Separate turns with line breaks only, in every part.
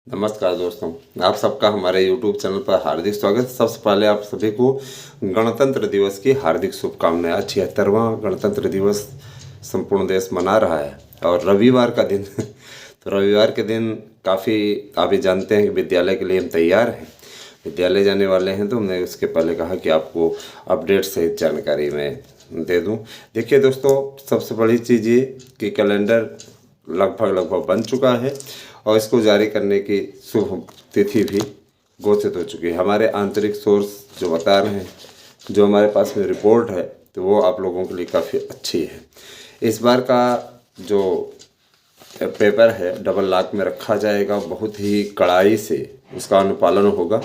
नमस्कार दोस्तों, आप सबका हमारे YouTube चैनल पर हार्दिक स्वागत। सबसे पहले आप सभी को गणतंत्र दिवस की हार्दिक शुभकामनाएं। आज 76वां गणतंत्र दिवस संपूर्ण देश मना रहा है और रविवार का दिन तो रविवार के दिन काफ़ी आप भी जानते हैं कि विद्यालय के लिए हम तैयार हैं, विद्यालय जाने वाले हैं। तो हमने उसके पहले कहा कि आपको अपडेट सहित जानकारी मैं दे दूं। देखिए दोस्तों, सबसे बड़ी चीज़ ये कि कैलेंडर लगभग बन चुका है और इसको जारी करने की शुभ तिथि भी घोषित हो चुकी है। हमारे आंतरिक सोर्स जो बता रहे हैं, जो हमारे पास में रिपोर्ट है, तो वो आप लोगों के लिए काफ़ी अच्छी है। इस बार का जो पेपर है डबल लॉक में रखा जाएगा, बहुत ही कड़ाई से उसका अनुपालन होगा।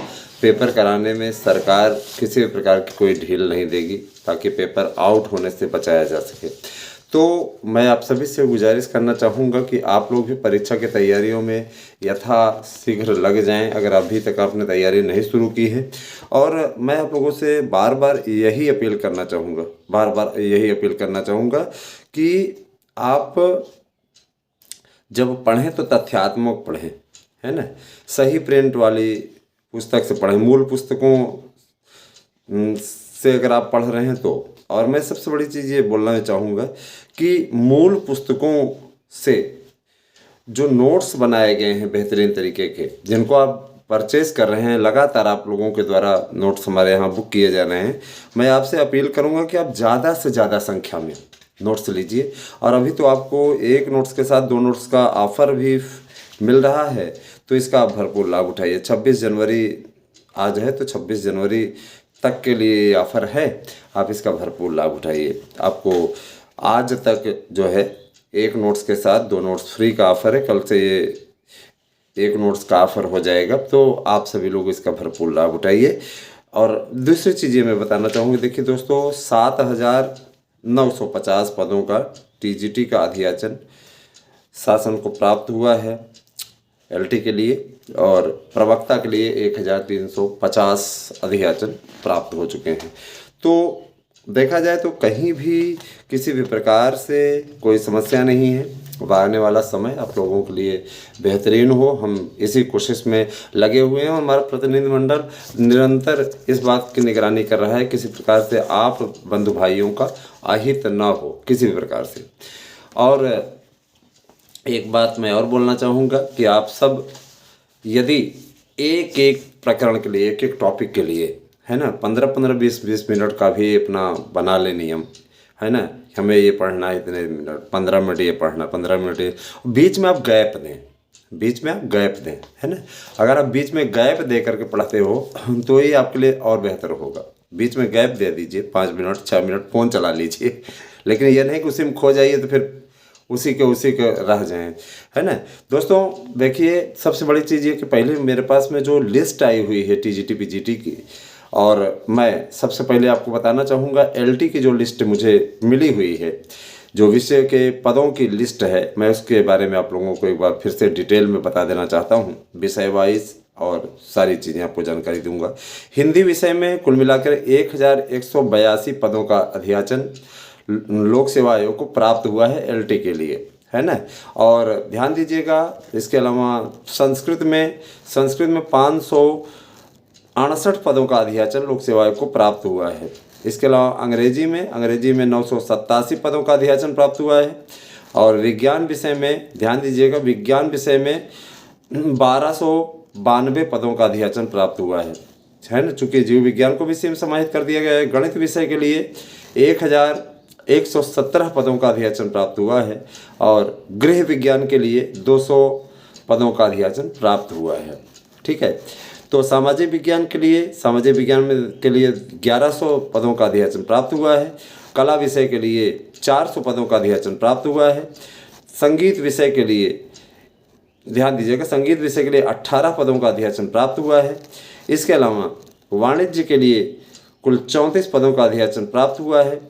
पेपर कराने में सरकार किसी भी प्रकार की कोई ढील नहीं देगी ताकि पेपर आउट होने से बचाया जा सके। तो मैं आप सभी से गुजारिश करना चाहूँगा कि आप लोग भी परीक्षा की तैयारियों में यथाशीघ्र लग जाएं, अगर अभी तक आपने तैयारी नहीं शुरू की है। और मैं आप लोगों से बार बार यही अपील करना चाहूँगा कि आप जब पढ़ें तो तथ्यात्मक पढ़ें, है ना। सही प्रिंट वाली पुस्तक से पढ़ें, मूल पुस्तकों से अगर आप पढ़ रहे हैं तो। और मैं सबसे बड़ी चीज़ ये बोलना चाहूँगा कि मूल पुस्तकों से जो नोट्स बनाए गए हैं बेहतरीन तरीके के, जिनको आप परचेज कर रहे हैं, लगातार आप लोगों के द्वारा नोट्स हमारे यहाँ बुक किए जा रहे हैं, मैं आपसे अपील करूँगा कि आप ज़्यादा से ज़्यादा संख्या में नोट्स लीजिए। और अभी तो आपको एक नोट्स के साथ 2 नोट्स का ऑफ़र भी मिल रहा है, तो इसका आप भरपूर लाभ उठाइए। 26 जनवरी आज है, तो 26 जनवरी तक के लिए ये ऑफ़र है, आप इसका भरपूर लाभ उठाइए। आपको आज तक जो है 1 नोट्स के साथ 2 नोट्स फ्री का ऑफ़र है, कल से ये 1 नोट्स का ऑफ़र हो जाएगा, तो आप सभी लोग इसका भरपूर लाभ उठाइए। और दूसरी चीज़ें मैं बताना चाहूँगी। देखिए दोस्तों, 7,950 पदों का TGT का अधियाचन शासन को प्राप्त हुआ है LT के लिए, और प्रवक्ता के लिए 1,350 अधियाचन प्राप्त हो चुके हैं। तो देखा जाए तो कहीं भी किसी भी प्रकार से कोई समस्या नहीं है। आने वाला समय आप लोगों के लिए बेहतरीन हो, हम इसी कोशिश में लगे हुए हैं। और हमारा प्रतिनिधिमंडल निरंतर इस बात की निगरानी कर रहा है किसी प्रकार से आप बंधु भाइयों का अहित ना हो किसी भी प्रकार से। और एक बात मैं और बोलना चाहूँगा कि आप सब यदि एक एक प्रकरण के लिए, एक एक टॉपिक के लिए, है ना, 15-15, 20-20 मिनट का भी अपना बना ले नियम, है ना। हमें ये पढ़ना है इतने मिनट, 15 मिनट ये पढ़ना, 15 मिनट ये, बीच में आप गैप दें, है ना। अगर आप बीच में गैप दे करके पढ़ते हो तो ये आपके लिए और बेहतर होगा। बीच में गैप दे दीजिए, 5 मिनट 6 मिनट फ़ोन चला लीजिए, लेकिन ये नहीं कि उसी में खो जाइए तो फिर उसी के रह जाएं, है ना। दोस्तों देखिए, सबसे बड़ी चीज़ ये कि पहले मेरे पास में जो लिस्ट आई हुई है TGT PGT की, और मैं सबसे पहले आपको बताना चाहूँगा LT की जो लिस्ट मुझे मिली हुई है, जो विषय के पदों की लिस्ट है, मैं उसके बारे में आप लोगों को एक बार फिर से डिटेल में बता देना चाहता हूँ, विषय वाइज, और सारी चीज़ें आपको जानकारी दूंगा। हिंदी विषय में कुल मिलाकर 1,182 पदों का अधियाचन लोक सेवा आयोग को प्राप्त हुआ है LT के लिए, है ना। और ध्यान दीजिएगा, इसके अलावा संस्कृत में 568 पदों का अधियाचन लोक सेवा आयोग को प्राप्त हुआ है। इसके अलावा अंग्रेजी में 987 पदों का अधियाचन प्राप्त हुआ है। और विज्ञान विषय में ध्यान दीजिएगा, विज्ञान विषय में 1292 पदों का अधियाचन प्राप्त हुआ है ना, चूँकि जीव विज्ञान को भी सेम समाहित कर दिया गया है। गणित विषय के लिए 1,117 पदों का अधियाचन प्राप्त हुआ है। और गृह विज्ञान के लिए 200 पदों का अधियाचन प्राप्त हुआ है, ठीक है। तो सामाजिक विज्ञान के लिए 1100 पदों का अधियाचन प्राप्त हुआ है। कला विषय के लिए 400 पदों का अधियाचन प्राप्त हुआ है। संगीत विषय के लिए ध्यान दीजिएगा, संगीत विषय के लिए 18 पदों का अधियाचन प्राप्त हुआ है। इसके अलावा वाणिज्य के लिए कुल 34 पदों का अधियाचन प्राप्त हुआ है।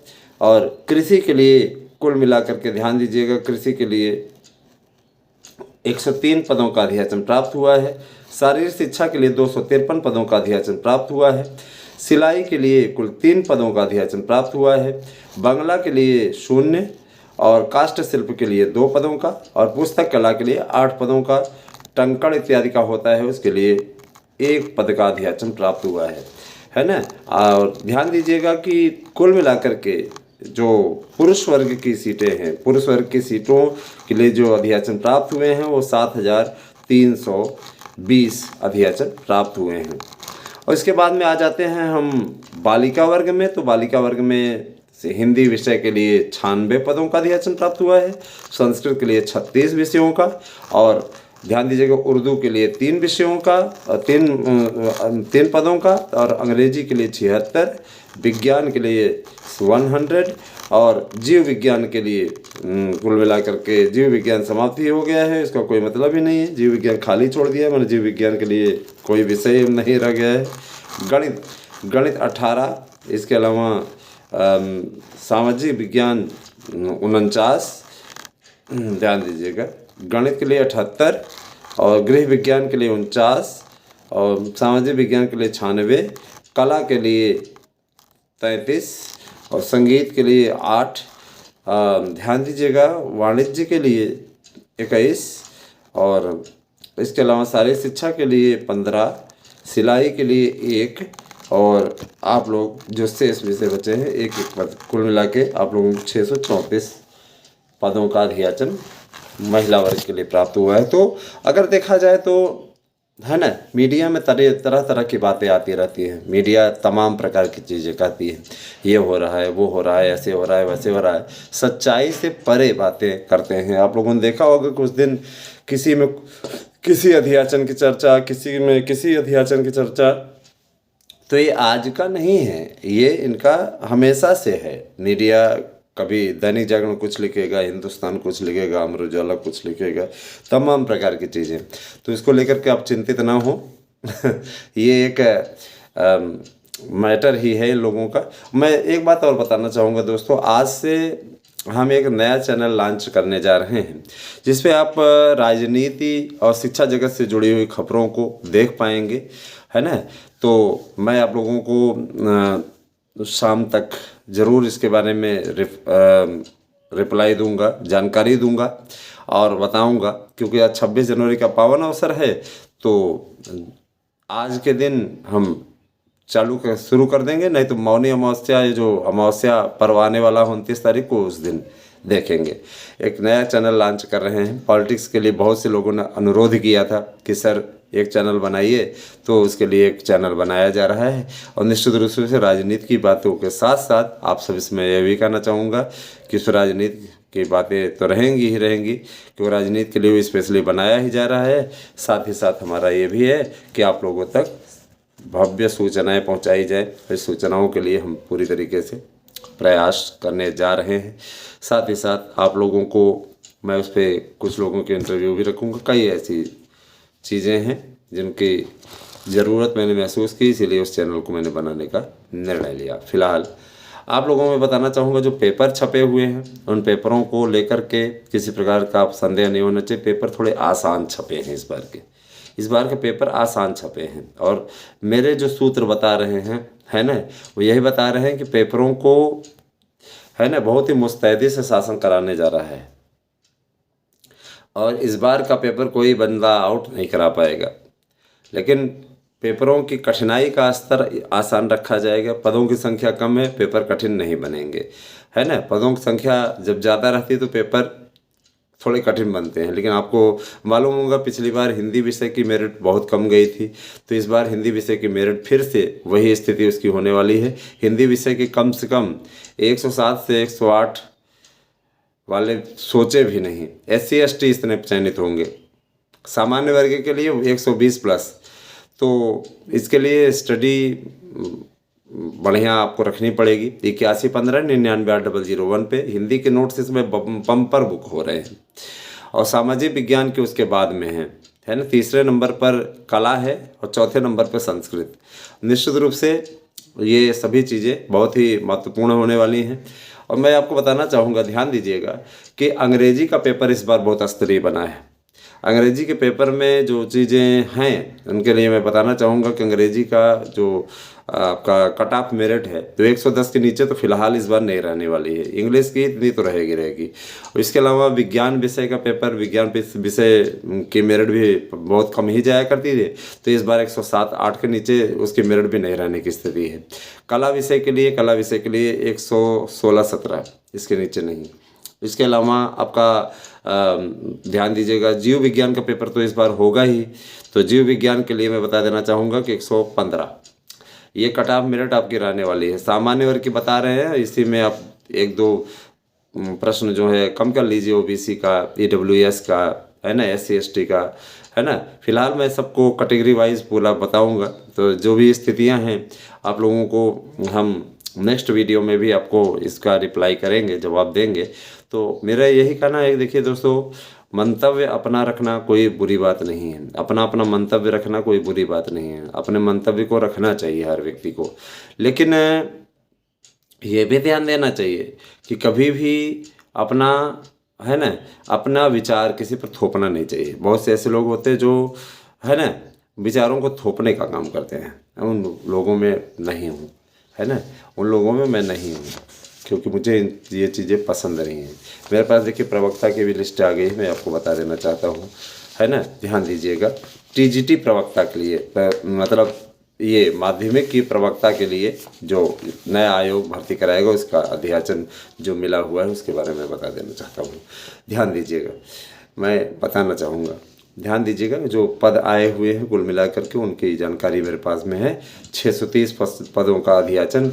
और कृषि के लिए कुल मिलाकर के ध्यान दीजिएगा, कृषि के लिए 103 पदों का अधियाचन प्राप्त हुआ है। शारीरिक शिक्षा के लिए 253 पदों का अधियाचन प्राप्त हुआ है। सिलाई के लिए कुल 3 पदों का अधियाचन प्राप्त हुआ है। बांग्ला के लिए 0, और काष्ठ शिल्प के लिए 2 पदों का, और पुस्तक कला के लिए 8 पदों का टंकण इत्यादि का होता है उसके लिए 1 पद का अध्याचन प्राप्त हुआ है ना। और ध्यान दीजिएगा कि कुल मिलाकर के जो पुरुष वर्ग की सीटें हैं, पुरुष वर्ग की सीटों के लिए जो अध्याचन प्राप्त हुए हैं वो 7,320 अध्याचन प्राप्त हुए हैं। और इसके बाद में आ जाते हैं हम बालिका वर्ग में। तो बालिका वर्ग में से हिंदी विषय के लिए 96 पदों का अध्याचन प्राप्त हुआ है, संस्कृत के लिए 36 विषयों का, और ध्यान दीजिएगा उर्दू के लिए 3 विषयों का, 3 पदों का, और अंग्रेजी के लिए 76, विज्ञान के लिए 100, और जीव विज्ञान के लिए कुल मिलाकर के जीव विज्ञान समाप्ति हो गया है, इसका कोई मतलब ही नहीं है, जीव विज्ञान खाली छोड़ दिया है, मैंने जीव विज्ञान के लिए कोई विषय नहीं रह गया है। गणित 18, इसके अलावा सामाजिक विज्ञान 49, ध्यान दीजिएगा, गणित के लिए 78, और गृह विज्ञान के लिए 49, और सामाजिक विज्ञान के लिए 96, कला के लिए 33, और संगीत के लिए 8, ध्यान दीजिएगा, वाणिज्य के लिए 21, और इसके अलावा शारीरिक शिक्षा के लिए 15, सिलाई के लिए 1, और आप लोग जो शेष विषय बचे हैं 1-1 पद, कुल मिला के आप लोगों को 634 पदों का अध्याचन महिला वर्ग के लिए प्राप्त हुआ है। तो अगर देखा जाए तो है ना, मीडिया में तरह तरह की बातें आती रहती हैं, मीडिया तमाम प्रकार की चीज़ें कहती है, ये हो रहा है, वो हो रहा है, ऐसे हो रहा है, वैसे हो रहा है, सच्चाई से परे बातें करते हैं। आप लोगों ने देखा होगा कुछ दिन किसी में किसी अध्याचन की चर्चा, किसी में किसी अध्याचन की चर्चा, तो ये आज का नहीं है, ये इनका हमेशा से है। मीडिया कभी दैनिक जागरण कुछ लिखेगा, हिंदुस्तान कुछ लिखेगा, अमर उजाला कुछ लिखेगा, तमाम प्रकार की चीज़ें, तो इसको लेकर के आप चिंतित ना हो ये एक मैटर ही है इन लोगों का। मैं एक बात और बताना चाहूँगा दोस्तों, आज से हम एक नया चैनल लॉन्च करने जा रहे हैं जिस पे आप राजनीति और शिक्षा जगत से जुड़ी हुई खबरों को देख पाएंगे, है ना। तो मैं आप लोगों को शाम तक ज़रूर इसके बारे में रिप्लाई दूंगा, जानकारी दूंगा और बताऊंगा, क्योंकि आज 26 जनवरी का पावन अवसर है। तो आज के दिन हम शुरू कर देंगे, नहीं तो मौनी अमावस्या, ये जो अमावस्या पर्व आने वाला है 29 तारीख को, उस दिन देखेंगे। एक नया चैनल लॉन्च कर रहे हैं पॉलिटिक्स के लिए। बहुत से लोगों ने अनुरोध किया था कि सर एक चैनल बनाइए, तो उसके लिए एक चैनल बनाया जा रहा है। और निश्चित रूप से राजनीति की बातों के साथ साथ आप सब इसमें यह भी कहना चाहूँगा कि इस राजनीति की बातें तो रहेंगी ही रहेंगी, क्योंकि राजनीति के लिए स्पेशली बनाया ही जा रहा है। साथ ही साथ हमारा ये भी है कि आप लोगों तक भव्य सूचनाएं पहुंचाई जाए। इस सूचनाओं के लिए हम पूरी तरीके से प्रयास करने जा रहे हैं। साथ ही साथ आप लोगों को मैं उस पर कुछ लोगों के इंटरव्यू भी रखूँगा। कई ऐसी चीज़ें हैं जिनकी ज़रूरत मैंने महसूस की, इसीलिए उस चैनल को मैंने बनाने का निर्णय लिया। फिलहाल आप लोगों में बताना चाहूँगा, जो पेपर छपे हुए हैं उन पेपरों को लेकर के किसी प्रकार का आप संदेह नहीं होना चाहिए। पेपर थोड़े आसान छपे हैं इस बार के पेपर आसान छपे हैं। और मेरे जो सूत्र बता रहे हैं, है ना, वो यही बता रहे हैं कि पेपरों को, है ना, बहुत ही मुस्तैदी से शासन कराने जा रहा है। और इस बार का पेपर कोई बंदा आउट नहीं करा पाएगा, लेकिन पेपरों की कठिनाई का स्तर आसान रखा जाएगा। पदों की संख्या कम है, पेपर कठिन नहीं बनेंगे, है ना। पदों की संख्या जब ज़्यादा रहती है तो पेपर थोड़े कठिन बनते हैं। लेकिन आपको मालूम होगा पिछली बार हिंदी विषय की मेरिट बहुत कम गई थी, तो इस बार हिंदी विषय की मेरिट फिर से वही स्थिति उसकी होने वाली है। हिंदी विषय की कम से कम 107 से 108 वाले सोचे भी नहीं। SC ST इतने चयनित होंगे, सामान्य वर्ग के लिए 120 प्लस। तो इसके लिए स्टडी बढ़िया आपको रखनी पड़ेगी। 8115-998001 पे हिंदी के नोट्स इसमें बम्पर बुक हो रहे हैं। और सामाजिक विज्ञान के उसके बाद में है ना, तीसरे नंबर पर कला है और चौथे नंबर पर संस्कृत। निश्चित रूप से ये सभी चीज़ें बहुत ही महत्वपूर्ण होने वाली हैं। और मैं आपको बताना चाहूँगा, ध्यान दीजिएगा कि अंग्रेजी का पेपर इस बार बहुत स्तरीय बना है। अंग्रेजी के पेपर में जो चीज़ें हैं उनके लिए मैं बताना चाहूँगा कि अंग्रेजी का जो आपका कट ऑफ मेरिट है तो 110 के नीचे तो फिलहाल इस बार नहीं रहने वाली है। इंग्लिश की इतनी तो रहेगी। और इसके अलावा विज्ञान विषय का पेपर, विज्ञान विषय की मेरिट भी बहुत कम ही जाया करती थी, तो इस बार 107-8 के नीचे उसकी मेरिट भी नहीं रहने की स्थिति है। कला विषय के लिए 116-17 इसके नीचे नहीं। इसके अलावा आपका ध्यान दीजिएगा, जीव विज्ञान का पेपर तो इस बार होगा ही, तो जीव विज्ञान के लिए मैं बता देना चाहूँगा कि 115 ये कट ऑफ मेरिट आपकी रहने वाली है। सामान्य वर्ग की बता रहे हैं, इसी में आप 1-2 प्रश्न जो है कम कर लीजिए, ओबीसी का, ईडब्ल्यूएस का, है ना, SC ST का, है ना। फिलहाल मैं सबको कैटेगरी वाइज पूरा बताऊंगा, तो जो भी स्थितियां हैं आप लोगों को हम नेक्स्ट वीडियो में भी आपको इसका रिप्लाई करेंगे, जवाब देंगे। तो मेरा यही कहना है, देखिए दोस्तों, मंतव्य अपना रखना कोई बुरी बात नहीं है, अपना मंतव्य रखना कोई बुरी बात नहीं है, अपने मंतव्य को रखना चाहिए हर व्यक्ति को। लेकिन ये भी ध्यान देना चाहिए कि कभी भी अपना, है ना, अपना विचार किसी पर थोपना नहीं चाहिए। बहुत से ऐसे लोग होते हैं जो, है ना, विचारों को थोपने का काम करते हैं। उन लोगों में नहीं हूँ, है ना, उन लोगों में मैं नहीं हूँ, क्योंकि मुझे ये चीज़ें पसंद नहीं हैं। मेरे पास देखिए प्रवक्ता की भी लिस्ट आ गई है, मैं आपको बता देना चाहता हूँ, है ना। ध्यान दीजिएगा, TGT प्रवक्ता के लिए, मतलब ये माध्यमिक की प्रवक्ता के लिए जो नया आयोग भर्ती कराएगा उसका अध्याचन जो मिला हुआ है उसके बारे में बता देना चाहता हूँ। ध्यान दीजिएगा, मैं बताना चाहूँगा, ध्यान दीजिएगा, जो पद आए हुए हैं कुल मिलाकर के उनकी जानकारी मेरे पास में है। 630 पदों का अध्याचन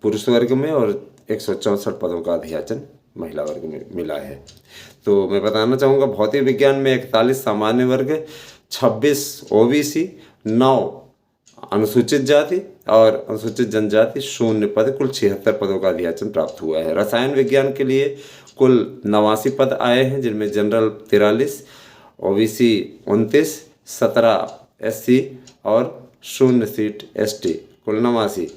पुरुष वर्ग में और 164 पदों का अध्याचन महिला वर्ग में मिला है। तो मैं बताना चाहूँगा, भौतिक विज्ञान में 41 सामान्य वर्ग, 26 OBC, 9 अनुसूचित जाति और अनुसूचित जनजाति, 0 पद, कुल 76 पदों का अध्याचन प्राप्त हुआ है। रसायन विज्ञान के लिए कुल 89 पद आए हैं, जिनमें जनरल 43, OBC 29, 17 SC और 0 सीट ST, कुल 89।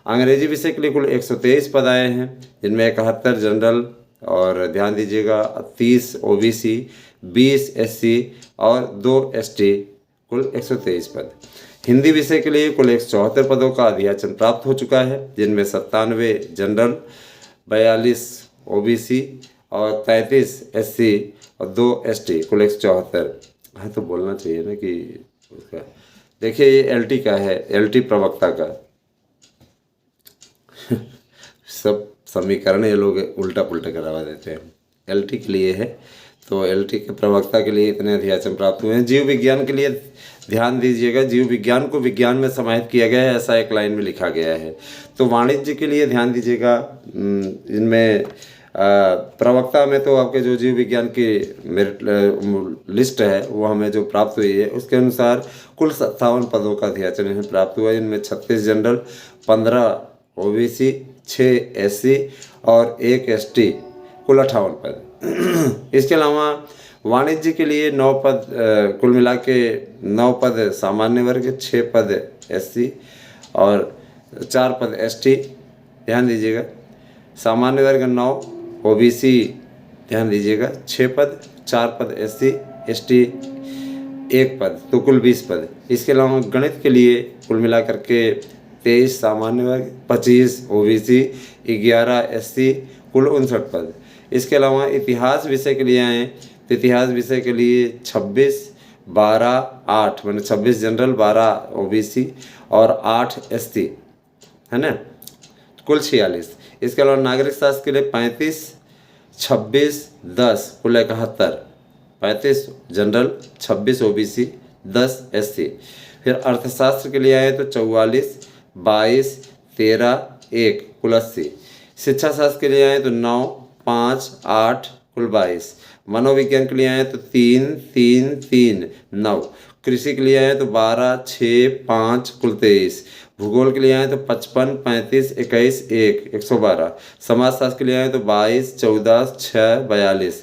अंग्रेजी विषय के लिए कुल 123 पद आए हैं, जिनमें 71 जनरल और ध्यान दीजिएगा 30 OBC, 20 SC और 2 ST, कुल 123 पद। हिंदी विषय के लिए कुल 174 पदों का अध्याचन प्राप्त हो चुका है, जिनमें 97 जनरल, 42 OBC और 33 SC और 2 ST, कुल 174। हाँ, तो बोलना चाहिए ना कि उसका, देखिए ये LT का है, LT प्रवक्ता का सब समीकरण ये लोग उल्टा पुल्टा करवा देते हैं। LT के लिए है, तो LT के प्रवक्ता के लिए इतने अध्याचन प्राप्त हुए हैं। जीव विज्ञान के लिए ध्यान दीजिएगा, जीव विज्ञान को विज्ञान में समाहित किया गया है, ऐसा एक लाइन में लिखा गया है। तो वाणिज्य के लिए ध्यान दीजिएगा, इनमें प्रवक्ता में तो आपके जो जीव विज्ञान की मेरिट लिस्ट है वो हमें जो प्राप्त हुई है उसके अनुसार कुल 57 पदों का अध्याचन इन्हें प्राप्त हुआ है। इनमें 36 जनरल, 15 OBC, 6 SC और 1 ST, कुल 58 पद। इसके अलावा वाणिज्य के लिए 9 पद, कुल मिला के 9 पद सामान्य वर्ग, 6 पद SC और 4 पद ST। ध्यान दीजिएगा, सामान्य वर्ग 9, OBC ध्यान दीजिएगा 6 पद, 4 पद SC, ST 1 पद, तो कुल 20 पद। इसके अलावा गणित के लिए कुल मिला करके 23 सामान्य वर्ग, 25 OBC, 11 SC, कुल 59 पद। इसके अलावा इतिहास विषय के लिए आए, तो इतिहास विषय के लिए 26, 12, 8 मैंने 26 जनरल, 12 OBC और 8 SC, है ना, कुल 46। इसके अलावा नागरिक शास्त्र के लिए 35, 26, 10, कुल 71, 35 जनरल, 26 OBC, 10 SC। फिर अर्थशास्त्र के लिए आए तो 44, 22, 13, 1, कुल 80। शिक्षा शास्त्र के लिए आए तो 9, 5, 8, कुल 22। मनोविज्ञान के लिए आए तो 3, 3, 3, 9। कृषि के लिए आए तो 12, 6, 5, कुल 23। भूगोल के लिए आए तो 55, 35, 21, 1, 112। समाजशास्त्र के लिए आए तो 22, 14, 6, 42।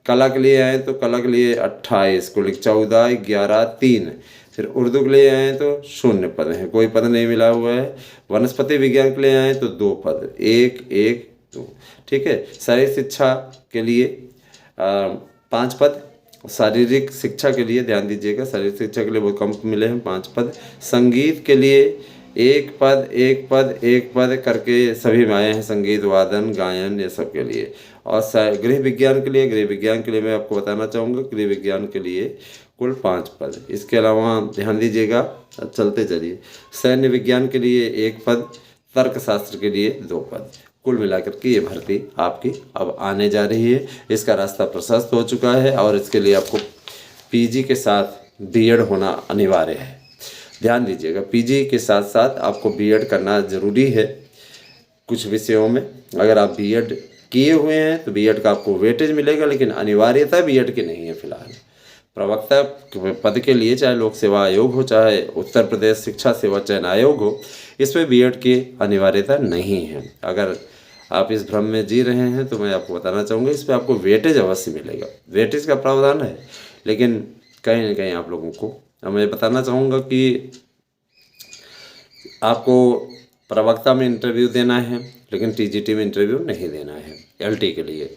कला के लिए आए तो कला के लिए 28, कुल 14, 11, 3। फिर उर्दू के लिए आए तो 0 पद हैं, कोई पद नहीं मिला हुआ है। वनस्पति विज्ञान के लिए आए तो 2 पद, 1, 1, 2, ठीक है। शारीरिक शिक्षा के लिए 5 पद, शारीरिक शिक्षा के लिए ध्यान दीजिएगा, शारीरिक शिक्षा के लिए बहुत कम मिले हैं 5 पद। संगीत के लिए एक पद एक पद एक पद करके सभी में आए हैं, संगीत वादन गायन ये सब के लिए। और गृह विज्ञान के लिए मैं आपको बताना चाहूँगा, गृह विज्ञान के लिए कुल 5 पद। इसके अलावा ध्यान दीजिएगा, चलते चलिए, सैन्य विज्ञान के लिए 1 पद, तर्कशास्त्र के लिए 2 पद। कुल मिलाकर के ये भर्ती आपकी अब आने जा रही है। इसका रास्ता प्रशस्त हो चुका है और इसके लिए आपको पीजी के साथ बीएड होना अनिवार्य है। ध्यान दीजिएगा, पीजी के साथ साथ आपको बीएड करना ज़रूरी है कुछ विषयों में। अगर आप बीएड किए हुए हैं तो बीएड का आपको वेटेज मिलेगा, लेकिन अनिवार्यता बीएड की नहीं है फिलहाल। प्रवक्ता पद के लिए चाहे लोक सेवा आयोग हो, चाहे उत्तर प्रदेश शिक्षा सेवा चयन आयोग हो, इसमें बीएड की अनिवार्यता नहीं है। अगर आप इस भ्रम में जी रहे हैं तो मैं आपको बताना चाहूँगा, इस पर आपको वेटेज अवश्य मिलेगा, वेटेज का प्रावधान है। लेकिन कहीं ना कहीं आप लोगों को मैं बताना चाहूँगा कि आपको प्रवक्ता में इंटरव्यू देना है, लेकिन टीजीटी में इंटरव्यू नहीं देना है। एलटी के लिए,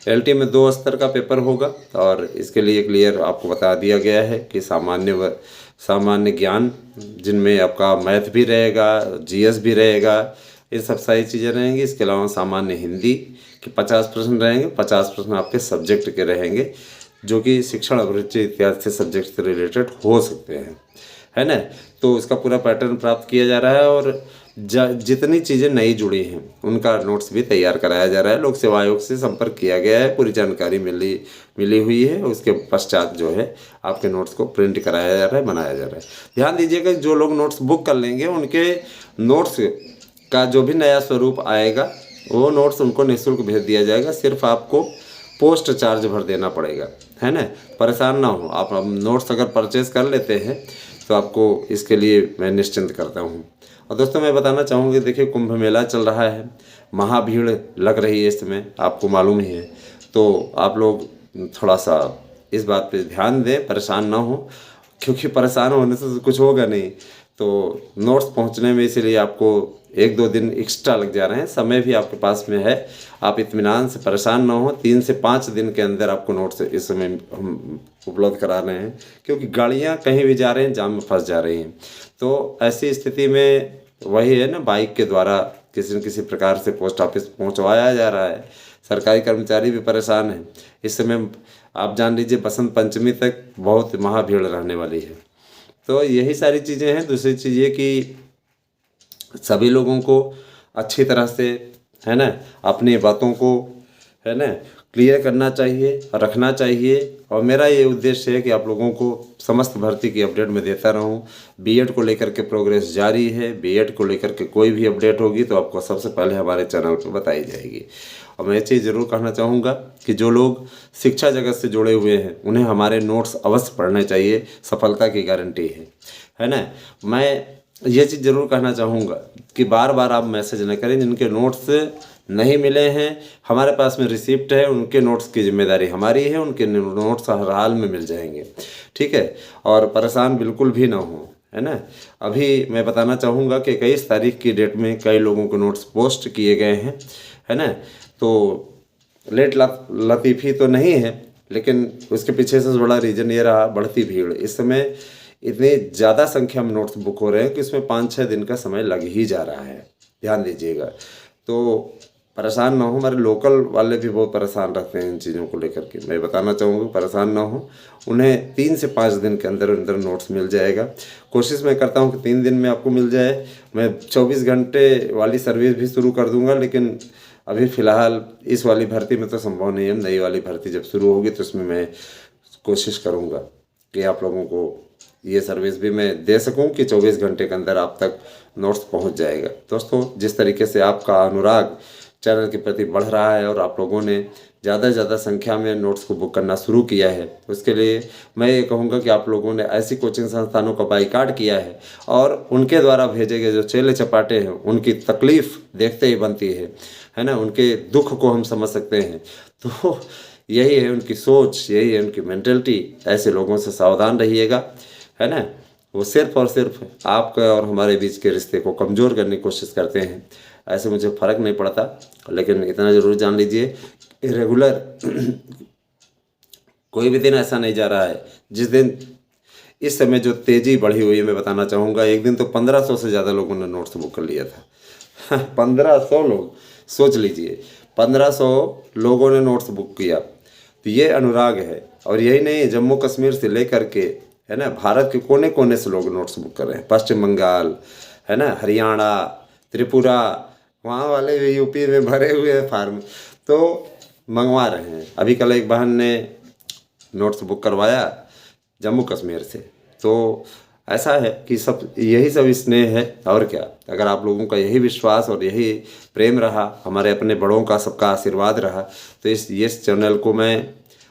एलटी में 2 स्तर का पेपर होगा और इसके लिए क्लियर आपको बता दिया गया है कि सामान्य ज्ञान, जिनमें आपका मैथ भी रहेगा, जीएस भी रहेगा, ये सब सारी चीज़ें रहेंगी। इसके अलावा सामान्य हिंदी के 50 प्रश्न रहेंगे, 50 प्रश्न आपके सब्जेक्ट के रहेंगे, जो कि शिक्षण, अभिरुचि इत्यादि से सब्जेक्ट से रिलेटेड हो सकते हैं, है ना। तो इसका पूरा पैटर्न प्राप्त किया जा रहा है और जितनी चीज़ें नई जुड़ी हैं उनका नोट्स भी तैयार कराया जा रहा है। लोक सेवा आयोग से संपर्क किया गया है, पूरी जानकारी मिली हुई है। उसके पश्चात जो है आपके नोट्स को प्रिंट कराया जा रहा है, बनाया जा रहा है। ध्यान दीजिएगा, जो लोग नोट्स बुक कर लेंगे उनके नोट्स का जो भी नया स्वरूप आएगा वो नोट्स उनको निःशुल्क भेज दिया जाएगा। सिर्फ आपको पोस्ट चार्ज भर देना पड़ेगा, है ना। परेशान ना हो आप नोट्स अगर परचेज़ कर लेते हैं तो आपको इसके लिए मैं निश्चिंत करता हूँ। और दोस्तों मैं बताना चाहूँगी, देखिए कुंभ मेला चल रहा है, महाभीड़ लग रही है इस समय, आपको मालूम ही है। तो आप लोग थोड़ा सा इस बात पे ध्यान दें, परेशान ना हो, क्योंकि परेशान होने से तो कुछ होगा नहीं। तो नोट्स पहुंचने में इसीलिए आपको 1-2 दिन एक्स्ट्रा लग जा रहे हैं, समय भी आपके पास में है। आप इत्मीनान से परेशान ना हो, 3 से 5 दिन के अंदर आपको नोट्स इस समय हम उपलब्ध करा रहे हैं, क्योंकि गाड़ियां कहीं भी जा रहे हैं, जाम में फंस जा रही हैं। तो ऐसी स्थिति में वही है ना, बाइक के द्वारा किसी न किसी प्रकार से पोस्ट ऑफिस पहुंचवाया जा रहा है। सरकारी कर्मचारी भी परेशान हैं। इस समय आप जान लीजिए बसंत पंचमी तक बहुत महाभीड़ रहने वाली है। तो यही सारी चीज़ें हैं। दूसरी चीज़ ये कि सभी लोगों को अच्छी तरह से, है ना, अपनी बातों को, है ना, क्लियर करना चाहिए, रखना चाहिए। और मेरा ये उद्देश्य है कि आप लोगों को समस्त भर्ती की अपडेट मैं देता रहूं। बीएड को लेकर के प्रोग्रेस जारी है। बीएड को लेकर के कोई भी अपडेट होगी तो आपको सबसे पहले हमारे चैनल पर बताई जाएगी। और मैं ये चीज़ ज़रूर कहना चाहूँगा कि जो लोग शिक्षा जगत से जुड़े हुए हैं उन्हें हमारे नोट्स अवश्य पढ़ने चाहिए, सफलता की गारंटी है ना। मैं ये चीज़ ज़रूर कहना चाहूँगा कि बार बार आप मैसेज न करें। जिनके नोट्स नहीं मिले हैं, हमारे पास में रिसिप्ट है, उनके नोट्स की जिम्मेदारी हमारी है, उनके नोट्स हर हाल में मिल जाएंगे, ठीक है। और परेशान बिल्कुल भी ना हो, है ना। अभी मैं बताना चाहूँगा कि 21 तारीख की डेट में कई लोगों के नोट्स पोस्ट किए गए हैं, है ना। तो लेट लतीफ़ी तो नहीं है, लेकिन उसके पीछे से बड़ा रीज़न ये रहा, बढ़ती भीड़। इस समय इतनी ज़्यादा संख्या में नोट्स बुक हो रहे हैं कि इसमें 5-6 दिन का समय लग ही जा रहा है। ध्यान दीजिएगा, तो परेशान ना हो। हमारे लोकल वाले भी बहुत परेशान रहते हैं इन चीज़ों को लेकर के। मैं बताना चाहूँगा परेशान ना हो, उन्हें 3 से 5 दिन के अंदर अंदर नोट्स मिल जाएगा। कोशिश मैं करता हूँ कि 3 दिन में आपको मिल जाए। मैं 24 घंटे वाली सर्विस भी शुरू कर दूँगा, लेकिन अभी फ़िलहाल इस वाली भर्ती में तो संभव नहीं है। नई वाली भर्ती जब शुरू होगी तो उसमें मैं कोशिश करूँगा कि आप लोगों को ये सर्विस भी मैं दे सकूं कि 24 घंटे के अंदर आप तक नोट्स पहुंच जाएगा। दोस्तों, जिस तरीके से आपका अनुराग चैनल के प्रति बढ़ रहा है और आप लोगों ने ज़्यादा से ज़्यादा संख्या में नोट्स को बुक करना शुरू किया है, उसके लिए मैं ये कहूँगा कि आप लोगों ने ऐसी कोचिंग संस्थानों का बाइकाट किया है और उनके द्वारा भेजे गए जो चेले चपाटे हैं उनकी तकलीफ़ देखते ही बनती है ना। उनके दुख को हम समझ सकते हैं। तो यही है उनकी सोच, यही है उनकी मेंटलिटी। ऐसे लोगों से सावधान रहिएगा, है ना। वो सिर्फ और सिर्फ आपके और हमारे बीच के रिश्ते को कमज़ोर करने की कोशिश करते हैं। ऐसे मुझे फ़र्क नहीं पड़ता, लेकिन इतना ज़रूर जान लीजिए, रेगुलर कोई भी दिन ऐसा नहीं जा रहा है जिस दिन इस समय जो तेज़ी बढ़ी हुई है, मैं बताना चाहूँगा। एक दिन तो 1500 से ज़्यादा लोगों ने नोट्स बुक कर लिया था 1500 लोग, सोच लीजिए 1500 लोगों ने नोट्स बुक किया। तो ये अनुराग है। और यही नहीं, जम्मू कश्मीर से लेकर के, है ना, भारत के कोने कोने से लोग नोट्स बुक कर रहे हैं। पश्चिम बंगाल, है ना, हरियाणा, त्रिपुरा, वहाँ वाले भी यूपी में भरे हुए हैं फार्म, तो मंगवा रहे हैं। अभी कल एक बहन ने नोट्स बुक करवाया जम्मू कश्मीर से। तो ऐसा है कि सब यही सब स्नेह है, और क्या। अगर आप लोगों का यही विश्वास और यही प्रेम रहा, हमारे अपने बड़ों का सबका आशीर्वाद रहा, तो इस चैनल को मैं,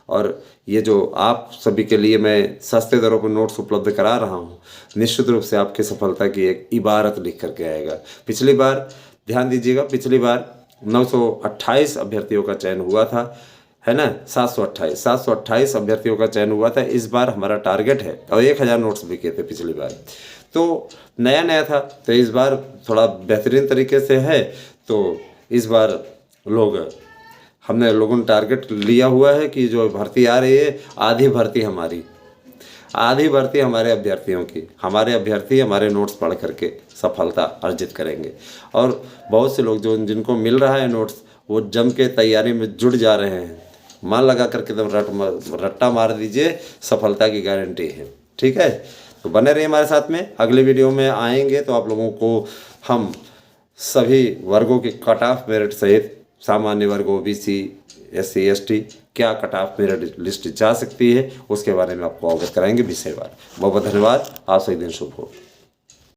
और ये जो आप सभी के लिए मैं सस्ते दरों पर नोट्स उपलब्ध करा रहा हूँ, निश्चित रूप से आपकी सफलता की एक इबारत लिख करके आएगा। पिछली बार ध्यान दीजिएगा, पिछली बार 928 अभ्यर्थियों का चयन हुआ था, है ना, 728 अभ्यर्थियों का चयन हुआ था। इस बार हमारा टारगेट है, और 1000 नोट्स बिके थे पिछली बार। तो नया नया था, तो इस बार थोड़ा बेहतरीन तरीके से है। तो इस बार हमने लोगों ने टारगेट लिया हुआ है कि जो भर्ती आ रही है, आधी भर्ती हमारे अभ्यर्थियों की, हमारे अभ्यर्थी हमारे नोट्स पढ़ करके सफलता अर्जित करेंगे। और बहुत से लोग जिनको मिल रहा है नोट्स, वो जम के तैयारी में जुट जा रहे हैं। मन लगा करके एकदम रट्टा मार दीजिए, सफलता की गारंटी है। ठीक है, तो बने रहिए हमारे साथ में। अगले वीडियो में आएंगे तो आप लोगों को हम सभी वर्गों के कट ऑफ मेरिट सहित सामान्य वर्ग, OBC, SC ST क्या कट ऑफ मेरिट लिस्ट जा सकती है, उसके बारे में आपको अवगत कराएंगे विषयवार। बहुत बहुत धन्यवाद। आप सभी दिन शुभ हो।